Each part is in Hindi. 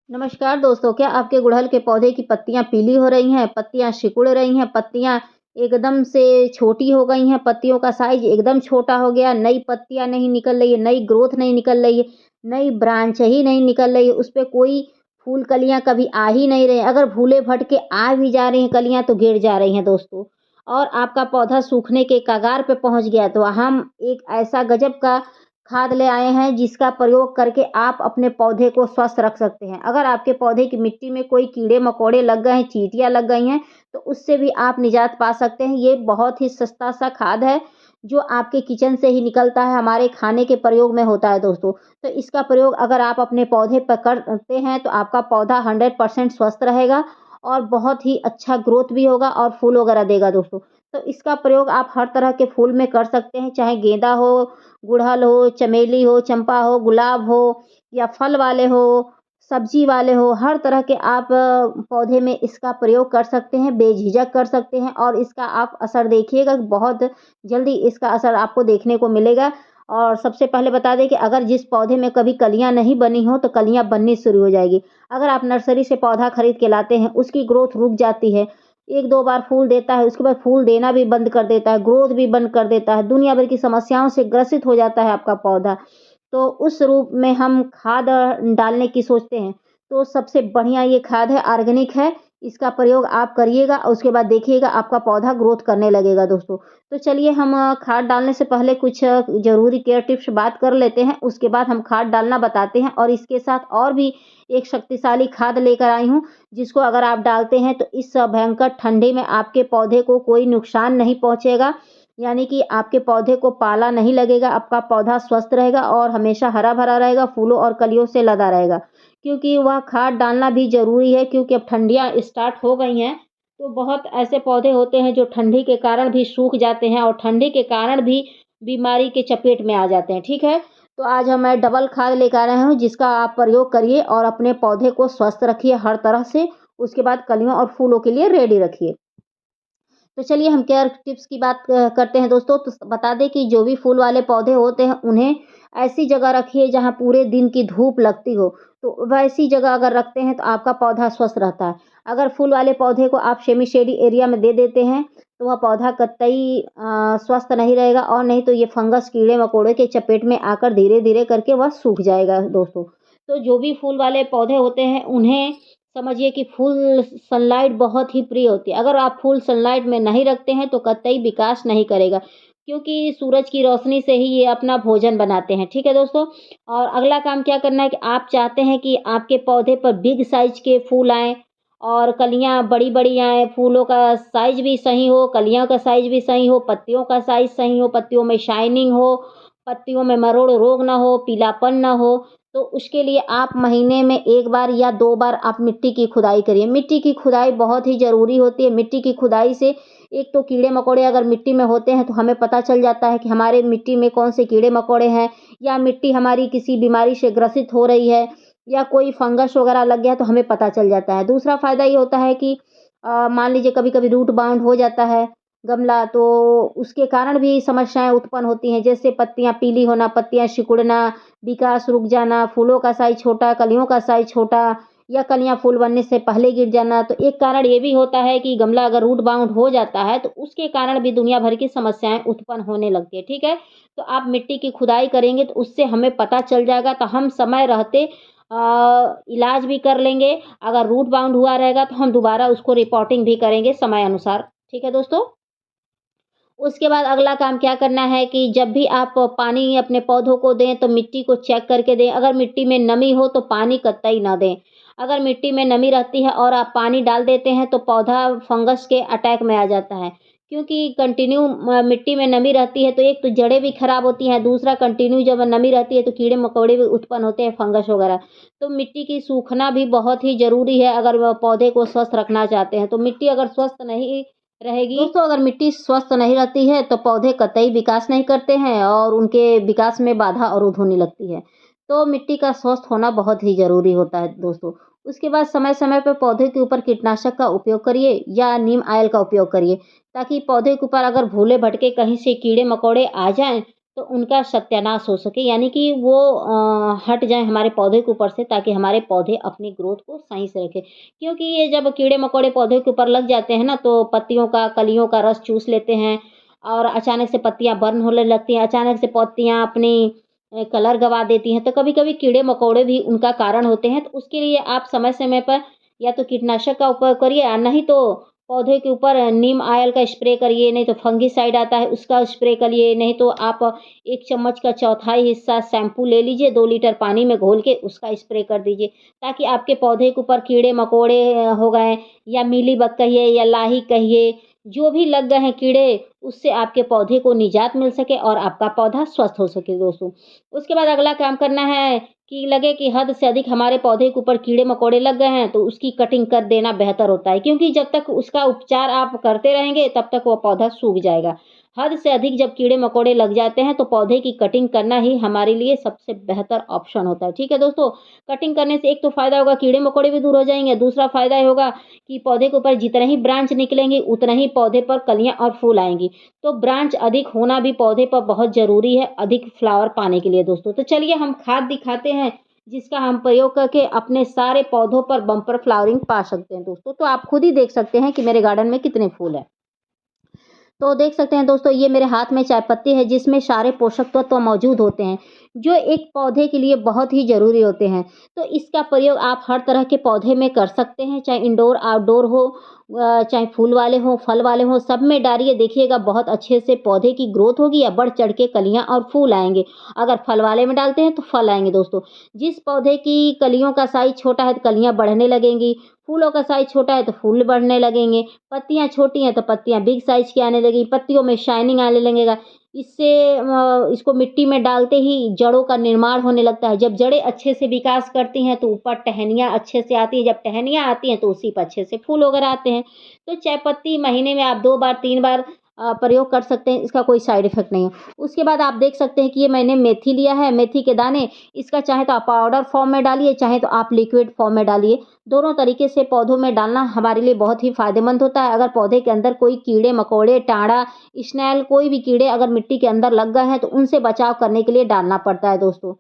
नमस्कार दोस्तों, क्या आपके गुड़हल के पौधे की पत्तियाँ पीली हो रही हैं, पत्तियाँ सिकुड़ रही हैं, पत्तियाँ एकदम से छोटी हो गई हैं, पत्तियों का साइज़ एकदम छोटा हो गया, नई पत्तियाँ नहीं निकल रही है, नई ग्रोथ नहीं निकल रही है, नई ब्रांच ही नहीं निकल रही है, उसपे कोई फूल कलियाँ कभी आ ही नहीं रहे हैं। अगर भूले-भटके आ भी जा रही हैं कलियाँ तो गिर जा रही हैं दोस्तों। और आपका पौधा सूखने के कगार पे पहुँच गया तो हम एक ऐसा गज़ब का खाद ले आए हैं जिसका प्रयोग करके आप अपने पौधे को स्वस्थ रख सकते हैं। अगर आपके पौधे की मिट्टी में कोई कीड़े-मकोड़े लग गए हैं, चींटियाँ लग गई हैं, तो उससे भी आप निजात पा सकते हैं। ये बहुत ही सस्ता-सा खाद है, जो आपके किचन से ही निकलता है, हमारे खाने के प्रयोग में होता है दोस्तों। तो इसका प्रयोग अगर आप अपने पौधे पर करते हैं, तो आपका पौधा 100% स्वस्थ रहेगा और बहुत ही अच्छा ग्रोथ भी होगा और फूल वगैरह देगा दोस्तों। तो इसका प्रयोग आप हर तरह के फूल में कर सकते हैं, चाहे गेंदा हो, गुड़हल हो, चमेली हो, चंपा हो, गुलाब हो या फल वाले हो, सब्जी वाले हो, हर तरह के आप पौधे में इसका प्रयोग कर सकते हैं, बेझिझक कर सकते हैं और इसका आप असर देखिएगा, बहुत जल्दी इसका असर आपको देखने को मिलेगा। और सबसे पहले बता दें कि अगर जिस पौधे में कभी कलियाँ नहीं बनी हों, तो कलियाँ बननी शुरू हो जाएगी। अगर आप नर्सरी से पौधा खरीद के लाते हैं, उसकी ग्रोथ रुक जाती है, 1-2 बार फूल देता है, उसके बाद फूल देना भी बंद कर देता है, ग्रोथ भी बंद कर देता है, दुनिया भर की समस्याओं से ग्रसित हो जाता है आपका पौधा। तो उस रूप में हम खाद डालने की सोचते हैं, तो सबसे बढ़िया ये खाद है, ऑर्गेनिक है, इसका प्रयोग आप करिएगा और उसके बाद देखिएगा आपका पौधा ग्रोथ करने लगेगा दोस्तों। तो चलिए हम खाद डालने से पहले कुछ ज़रूरी केयर टिप्स बात कर लेते हैं, उसके बाद हम खाद डालना बताते हैं और इसके साथ और भी एक शक्तिशाली खाद लेकर आई हूँ, जिसको अगर आप डालते हैं तो इस भयंकर ठंडी में आपके पौधे को कोई नुकसान नहीं पहुँचेगा, यानी कि आपके पौधे को पाला नहीं लगेगा, आपका पौधा स्वस्थ रहेगा और हमेशा हरा-भरा रहेगा, फूलों और कलियों से लदा रहेगा। क्योंकि वह खाद डालना भी ज़रूरी है क्योंकि अब ठंडियाँ स्टार्ट हो गई हैं, तो बहुत ऐसे पौधे होते हैं जो ठंडी के कारण भी सूख जाते हैं और ठंडी के कारण भी बीमारी के चपेट में आ जाते हैं, ठीक है? तो आज मैं डबल खाद लेकर आ रही हूँ जिसका आप प्रयोग करिए और अपने पौधे को स्वस्थ रखिए हर तरह से, उसके बाद कलियों और फूलों के लिए रेडी रखिए। तो चलिए हम केयर टिप्स की बात करते हैं दोस्तों। तो बता दें कि जो भी फूल वाले पौधे होते हैं, उन्हें ऐसी जगह रखिए जहाँ पूरे दिन की धूप लगती हो। तो वैसी जगह अगर रखते हैं तो आपका पौधा स्वस्थ रहता है। अगर फूल वाले पौधे को आप सेमी शेडी एरिया में दे देते हैं, तो वह पौधा कतई स्वस्थ नहीं रहेगा और नहीं तो ये फंगस कीड़े-मकोड़े के चपेट में आकर धीरे-धीरे करके वह सूख जाएगा दोस्तों। तो जो भी फूल वाले पौधे होते हैं, उन्हें समझिए कि फुल सनलाइट बहुत ही प्रिय होती है। अगर आप फुल सनलाइट में नहीं रखते हैं तो कतई विकास नहीं करेगा, क्योंकि सूरज की रोशनी से ही ये अपना भोजन बनाते हैं, ठीक है दोस्तों? और अगला काम क्या करना है कि आप चाहते हैं कि आपके पौधे पर बिग साइज़ के फूल आएँ और कलियाँ बड़ी-बड़ी आएँ, फूलों का साइज़ भी सही हो, कलियों का साइज़ भी सही हो, पत्तियों का साइज़ सही हो, पत्तियों में शाइनिंग हो, पत्तियों में मरोड़ रोग ना हो, पीलापन ना हो, तो उसके लिए आप महीने में 1 बार या 2 बार आप मिट्टी की खुदाई करिए। मिट्टी की खुदाई बहुत ही ज़रूरी होती है। मिट्टी की खुदाई से एक तो कीड़े-मकोड़े अगर मिट्टी में होते हैं, तो हमें पता चल जाता है कि हमारे मिट्टी में कौन से कीड़े-मकोड़े हैं या मिट्टी हमारी किसी बीमारी से ग्रसित हो रही है या कोई फंगस वगैरह लग गया, तो हमें पता चल जाता है। दूसरा फ़ायदा ये होता है कि मान लीजिए कभी-कभी रूट बाउंड हो जाता है गमला, तो उसके कारण भी समस्याएँ उत्पन्न होती हैं, जैसे पत्तियाँ पीली होना, पत्तियाँ सिकुड़ना, विकास रुक जाना, फूलों का साइज़ छोटा, कलियों का साइज़ छोटा या कलियाँ फूल बनने से पहले गिर जाना। तो एक कारण ये भी होता है कि गमला अगर रूट बाउंड हो जाता है, तो उसके कारण भी दुनिया भर की समस्याएँ उत्पन्न होने लगती है, ठीक है? तो आप मिट्टी की खुदाई करेंगे, तो उससे हमें पता चल जाएगा, तो हम समय रहते इलाज भी कर लेंगे। अगर रूट बाउंड हुआ रहेगा, तो हम दोबारा उसको रिपोर्टिंग भी करेंगे समय अनुसार। ठीक है दोस्तों? उसके बाद अगला काम क्या करना है कि जब भी आप पानी अपने पौधों को दें, तो मिट्टी को चेक करके दें। अगर मिट्टी में नमी हो, तो पानी कतई ना दें। अगर मिट्टी में नमी रहती है और आप पानी डाल देते हैं, तो पौधा फंगस के अटैक में आ जाता है। क्योंकि कंटिन्यू मिट्टी में नमी रहती है, तो एक तो जड़ें भी खराब होती हैं, दूसरा कंटिन्यू जब नमी रहती है, तो कीड़े-मकोड़े भी उत्पन्न होते हैं, फंगस वगैरह। तो मिट्टी की सूखना भी बहुत ही ज़रूरी है, अगर वह पौधे को स्वस्थ रखना चाहते हैं। तो मिट्टी अगर स्वस्थ नहीं रहेगी दोस्तों, अगर मिट्टी स्वस्थ नहीं रहती है तो पौधे कतई विकास नहीं करते हैं और उनके विकास में बाधा अवरुद्ध होने लगती है। तो मिट्टी का स्वस्थ होना बहुत ही ज़रूरी होता है दोस्तों। उसके बाद समय-समय पे पौधे के ऊपर कीटनाशक का उपयोग करिए या नीम ऑयल का उपयोग करिए, ताकि पौधे के ऊपर अगर भूले-भटके कहीं से कीड़े-मकोड़े आ जाएँ, तो उनका सत्यानाश हो सके, यानी कि वो हट जाएँ हमारे पौधे के ऊपर से, ताकि हमारे पौधे अपनी ग्रोथ को सही से रखें। क्योंकि ये जब कीड़े-मकोड़े पौधे के ऊपर लग जाते हैं ना, तो पत्तियों का, कलियों का रस चूस लेते हैं और अचानक से पत्तियाँ बर्न होने लगती हैं, अचानक से पत्तियाँ अपनी कलर गँवा देती हैं। तो कभी-कभी कीड़े-मकोड़े भी उनका कारण होते हैं, तो उसके लिए आप समय-समय पर या तो कीटनाशक का उपयोग करिए, नहीं तो पौधे के ऊपर नीम ऑयल का स्प्रे करिए, नहीं तो फंगिसाइड आता है उसका स्प्रे करिए, नहीं तो आप 1 चम्मच का चौथाई हिस्सा शैम्पू ले लीजिए, 2 लीटर पानी में घोल के उसका स्प्रे कर दीजिए, ताकि आपके पौधे के ऊपर कीड़े-मकोड़े हो गए या मीलीबग कहिए या लाही कहिए, जो भी लग गए हैं कीड़े, उससे आपके पौधे को निजात मिल सके और आपका पौधा स्वस्थ हो सके दोस्तों। उसके बाद अगला काम करना है कि लगे कि हद से अधिक हमारे पौधे के ऊपर कीड़े-मकोड़े लग गए हैं, तो उसकी कटिंग कर देना बेहतर होता है, क्योंकि जब तक उसका उपचार आप करते रहेंगे, तब तक वो पौधा सूख जाएगा। हद से अधिक जब कीड़े-मकोड़े लग जाते हैं, तो पौधे की कटिंग करना ही हमारे लिए सबसे बेहतर ऑप्शन होता है। ठीक है दोस्तों? कटिंग करने से एक तो फ़ायदा होगा, कीड़े-मकोड़े भी दूर हो जाएँगे, दूसरा फ़ायदा ये होगा कि पौधे के ऊपर जितने ही ब्रांच निकलेंगे, उतना ही पौधे पर कलियाँ और फूल आएँगी। तो ब्रांच अधिक होना भी पौधे पर बहुत ज़रूरी है, अधिक फ्लावर पाने के लिए दोस्तों। तो चलिए हम खाद दिखाते हैं, जिसका हम प्रयोग करके अपने सारे पौधों पर बम्पर फ्लावरिंग पा सकते हैं दोस्तों। तो आप खुद ही देख सकते हैं कि मेरे गार्डन में कितने फूल हैं। तो देख सकते हैं दोस्तों, ये मेरे हाथ में चाय पत्ती है, जिसमें सारे पोषक तत्व मौजूद होते हैं, जो एक पौधे के लिए बहुत ही ज़रूरी होते हैं। तो इसका प्रयोग आप हर तरह के पौधे में कर सकते हैं, चाहे इंडोर, आउटडोर हो, चाहे फूल वाले हों, फल वाले हों, सब में डालिए, देखिएगा बहुत अच्छे से पौधे की ग्रोथ होगी या बढ़ चढ़ के कलियाँ और फूल आएँगे। अगर फल वाले में डालते हैं तो फल आएँगे दोस्तों। जिस पौधे की कलियों का साइज़ छोटा है तो कलियाँ बढ़ने लगेंगी, फूलों का साइज़ छोटा है तो फूल बढ़ने लगेंगे, पत्तियाँ छोटी हैं तो पत्तियाँ बिग साइज़ की आने लगेंगी, पत्तियों में शाइनिंग आने लगेगा। इससे इसको मिट्टी में डालते ही जड़ों का निर्माण होने लगता है। जब जड़ें अच्छे से विकास करती हैं तो ऊपर टहनियाँ अच्छे से आती हैं, जब टहनियाँ आती हैं तो उसी पर अच्छे से फूल वगैरह आते हैं। तो चाय पत्ती महीने में आप 2 बार 3 बार प्रयोग कर सकते हैं, इसका कोई साइड इफ़ेक्ट नहीं है। उसके बाद आप देख सकते हैं कि ये मैंने मेथी लिया है, मेथी के दाने, इसका चाहे तो आप पाउडर फॉर्म में डालिए, चाहे तो आप लिक्विड फॉर्म में डालिए। दोनों तरीके से पौधों में डालना हमारे लिए बहुत ही फ़ायदेमंद होता है। अगर पौधे के अंदर कोई कीड़े-मकोड़े, टाँड़ा, स्नेल, कोई भी कीड़े अगर मिट्टी के अंदर लग गए हैं, तो उनसे बचाव करने के लिए डालना पड़ता है दोस्तों।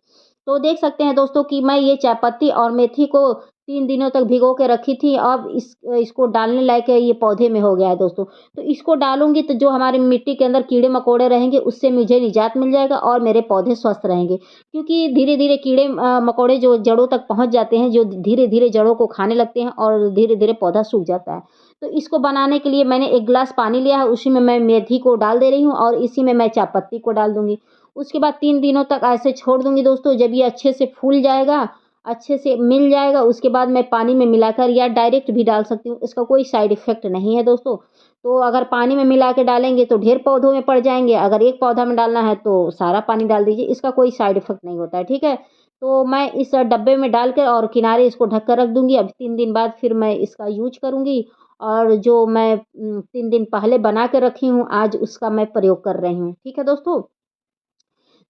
तो देख सकते हैं दोस्तों कि मैं ये चाय पत्ती और मेथी को 3 दिनों तक भिगो के रखी थी। अब इसको डालने लायक ये पौधे में हो गया है दोस्तों। तो इसको डालूँगी तो जो हमारी मिट्टी के अंदर कीड़े-मकोड़े रहेंगे, उससे मुझे निजात मिल जाएगा और मेरे पौधे स्वस्थ रहेंगे। क्योंकि धीरे-धीरे कीड़े मकोड़े जो जड़ों तक पहुँच जाते हैं, जो धीरे-धीरे जड़ों को खाने लगते हैं और धीरे-धीरे पौधा सूख जाता है। तो इसको बनाने के लिए मैंने 1 गिलास पानी लिया है, उसी में मैं मेथी को डाल दे रही हूँ और इसी में मैं चाय पत्ती को डाल दूँगी। उसके बाद 3 दिनों तक ऐसे छोड़ दूँगी दोस्तों, जब ये अच्छे से फूल जाएगा, अच्छे से मिल जाएगा, उसके बाद मैं पानी में मिलाकर या डायरेक्ट भी डाल सकती हूँ, इसका कोई साइड इफ़ेक्ट नहीं है दोस्तों। तो अगर पानी में मिला के डालेंगे तो ढेर पौधों में पड़ जाएँगे, अगर एक पौधा में डालना है तो सारा पानी डाल दीजिए, इसका कोई साइड इफ़ेक्ट नहीं होता है, ठीक है? तो मैं इस डब्बे में डाल के और किनारे इसको ढक कर रख दूँगी, अब 3 दिन बाद फिर मैं इसका यूज़ करूँगी और जो मैं 3 दिन पहले बना के रखी हूँ, आज उसका मैं प्रयोग कर रही हूँ, ठीक है दोस्तों?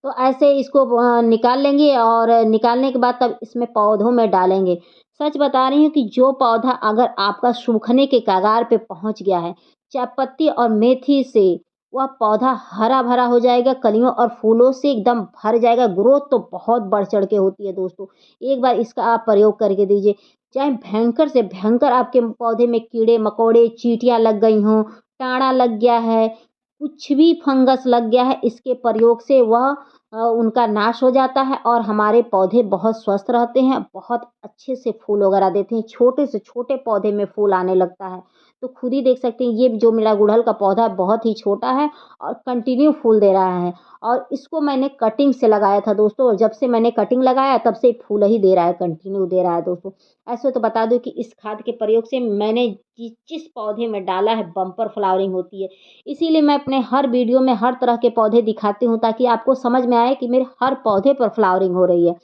तो ऐसे इसको निकाल लेंगे और निकालने के बाद तब इसमें पौधों में डालेंगे। सच बता रही हूँ कि जो पौधा अगर आपका सूखने के कगार पे पहुँच गया है, चाय पत्ती और मेथी से वह पौधा हरा-भरा हो जाएगा, कलियों और फूलों से एकदम भर जाएगा, ग्रोथ तो बहुत बढ़-चढ़ के होती है दोस्तों। एक बार इसका आप प्रयोग करके दीजिए, चाहे भयंकर से भयंकर आपके पौधे में कीड़े-मकोड़े, चींटियाँ लग गई हों, टाँड़ा लग गया है, कुछ भी फंगस लग गया है, इसके प्रयोग से वह उनका नाश हो जाता है और हमारे पौधे बहुत स्वस्थ रहते हैं, बहुत अच्छे से फूल वगैरह देते हैं, छोटे से छोटे पौधे में फूल आने लगता है। तो खुद ही देख सकते हैं ये जो मेरा गुड़हल का पौधा है बहुत ही छोटा है और कंटिन्यू फूल दे रहा है और इसको मैंने कटिंग से लगाया था दोस्तों और जब से मैंने कटिंग लगाया तब से फूल ही दे रहा है, कंटिन्यू दे रहा है दोस्तों। ऐसे तो बता दूँ कि इस खाद के प्रयोग से मैंने जिस पौधे में डाला है बम्पर फ्लावरिंग होती है। इसीलिए मैं अपने हर वीडियो में हर तरह के पौधे दिखाती हूँ ताकि आपको समझ में आए कि मेरे हर पौधे पर फ्लावरिंग हो रही है।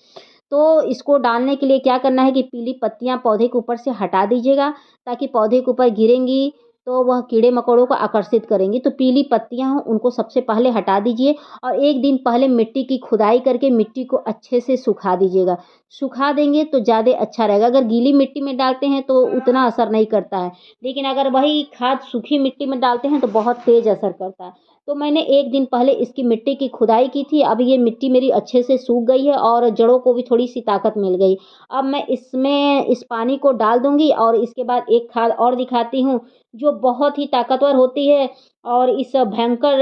तो इसको डालने के लिए क्या करना है कि पीली पत्तियाँ पौधे के ऊपर से हटा दीजिएगा ताकि पौधे के ऊपर गिरेंगी तो वह कीड़े-मकोड़ों को आकर्षित करेंगी। तो पीली पत्तियाँ हों उनको सबसे पहले हटा दीजिए और 1 दिन पहले मिट्टी की खुदाई करके मिट्टी को अच्छे से सुखा दीजिएगा। सुखा देंगे तो ज़्यादा अच्छा रहेगा। अगर गीली मिट्टी में डालते हैं तो उतना असर नहीं करता है। लेकिन अगर वही खाद सूखी मिट्टी में डालते हैं तो बहुत तेज़ असर करता है। तो मैंने 1 दिन पहले इसकी मिट्टी की खुदाई की थी। अब ये मिट्टी मेरी अच्छे से सूख गई है और जड़ों को भी थोड़ी-सी ताकत मिल गई। अब मैं इसमें इस पानी को डाल दूँगी और इसके बाद एक खाद और दिखाती हूँ, जो बहुत ही ताकतवर होती है और इस भयंकर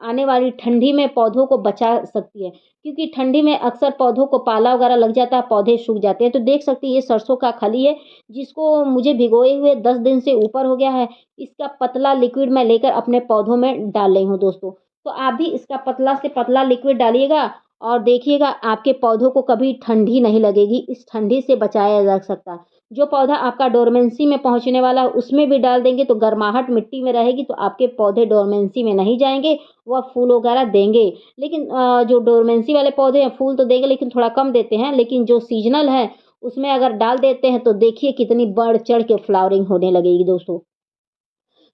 आने वाली ठंडी में पौधों को बचा सकती है। क्योंकि ठंडी में अक्सर पौधों को पाला वगैरह लग जाता है, पौधे सूख जाते हैं। तो देख सकते हैं ये सरसों का खली है, जिसको मुझे भिगोए हुए 10 दिन से ऊपर हो गया है। इसका पतला लिक्विड मैं लेकर अपने पौधों में डाल रही हूँ दोस्तों। तो आप भी इसका पतला से पतला लिक्विड डालिएगा और देखिएगा आपके पौधों को कभी ठंडी नहीं लगेगी, इस ठंडी से बचाया जा सकता है। जो पौधा आपका डोरमेंसी में पहुँचने वाला है, उसमें भी डाल देंगे तो गर्माहट मिट्टी में रहेगी तो आपके पौधे डोरमेंसी में नहीं जाएँगे, वह फूल वगैरह देंगे। लेकिन जो डोरमेंसी वाले पौधे हैं, फूल तो देंगे लेकिन थोड़ा कम देते हैं, लेकिन जो सीज़नल है, उसमें अगर डाल देते हैं तो देखिए कितनी बढ़-चढ़ के फ्लावरिंग होने लगेगी दोस्तों।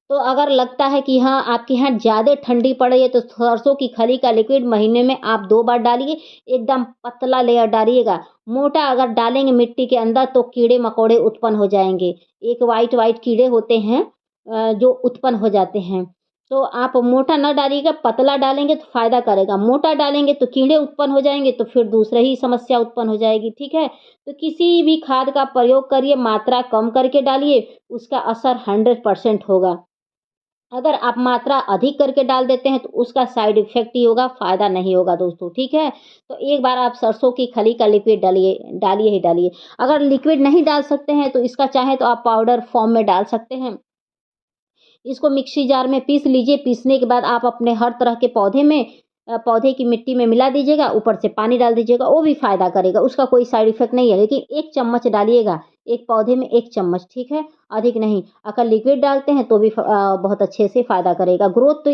तो अगर लगता है कि हाँ, आपके यहाँ ज़्यादा ठंडी पड़ रही है तो सरसों की खली का लिक्विड महीने में आप 2 बार डालिए, एकदम पतला लेयर डालिएगा। मोटा अगर डालेंगे मिट्टी के अंदर तो कीड़े-मकोड़े उत्पन्न हो जाएँगे। एक व्हाइट-व्हाइट कीड़े होते हैं जो उत्पन्न हो जाते हैं। तो आप मोटा ना डालिएगा, पतला डालेंगे तो फ़ायदा करेगा। मोटा डालेंगे तो कीड़े उत्पन्न हो जाएँगे तो फिर दूसरे ही समस्या उत्पन्न हो जाएगी, ठीक है? तो किसी भी खाद का प्रयोग करिए, मात्रा कम करके डालिए, उसका असर 100% होगा। अगर आप मात्रा अधिक करके डाल देते हैं तो उसका साइड इफ़ेक्ट ही होगा, फ़ायदा नहीं होगा दोस्तों, ठीक है? तो एक बार आप सरसों की खली का लिक्विड डालिए ही डालिए। अगर लिक्विड नहीं डाल सकते हैं तो इसका चाहें तो आप पाउडर फॉर्म में डाल सकते हैं। इसको मिक्सी जार में पीस लीजिए, पीसने के बाद आप अपने हर तरह के पौधे में पौधे की मिट्टी में मिला दीजिएगा, ऊपर से पानी डाल दीजिएगा, वो भी फ़ायदा करेगा, उसका कोई साइड इफ़ेक्ट नहीं है। लेकिन 1 चम्मच डालिएगा, एक पौधे में 1 चम्मच, ठीक है? अधिक नहीं। अगर लिक्विड डालते हैं तो भी बहुत अच्छे से फ़ायदा करेगा। ग्रोथ तो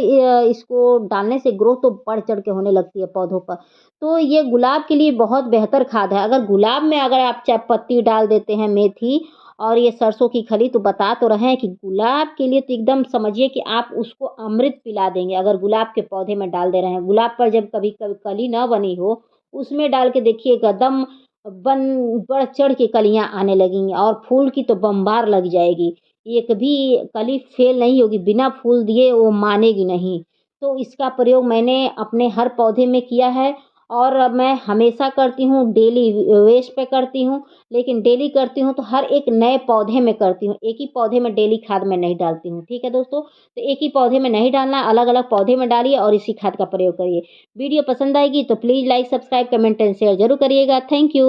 इसको डालने से ग्रोथ तो बढ़-चढ़ के होने लगती है पौधों पर। तो ये गुलाब के लिए बहुत बेहतर खाद है। अगर गुलाब में अगर आप चाय पत्ती डाल देते हैं, मेथी और ये सरसों की खली तो बता तो रहे हैं कि गुलाब के लिए तो एकदम समझिए कि आप उसको अमृत पिला देंगे, अगर गुलाब के पौधे में डाल दे रहे हैं। गुलाब पर जब कभी कली ना बनी हो, उसमें डाल के देखिएगा दम बन बढ़-चढ़ के कलियाँ आने लगेंगी और फूल की तो बम्बार लग जाएगी। एक भी कली फेल नहीं होगी, बिना फूल दिए वो मानेगी नहीं। तो इसका प्रयोग मैंने अपने हर पौधे में किया है और मैं हमेशा करती हूँ, डेली वेस्ट पे करती हूँ। लेकिन डेली करती हूँ तो हर एक नए पौधे में करती हूँ, एक ही पौधे में डेली खाद मैं नहीं डालती हूँ, ठीक है दोस्तों? तो एक ही पौधे में नहीं डालना, अलग-अलग पौधे में डालिए और इसी खाद का प्रयोग करिए। वीडियो पसंद आएगी तो please like, subscribe, comment and share ज़रूर करिएगा। Thank you.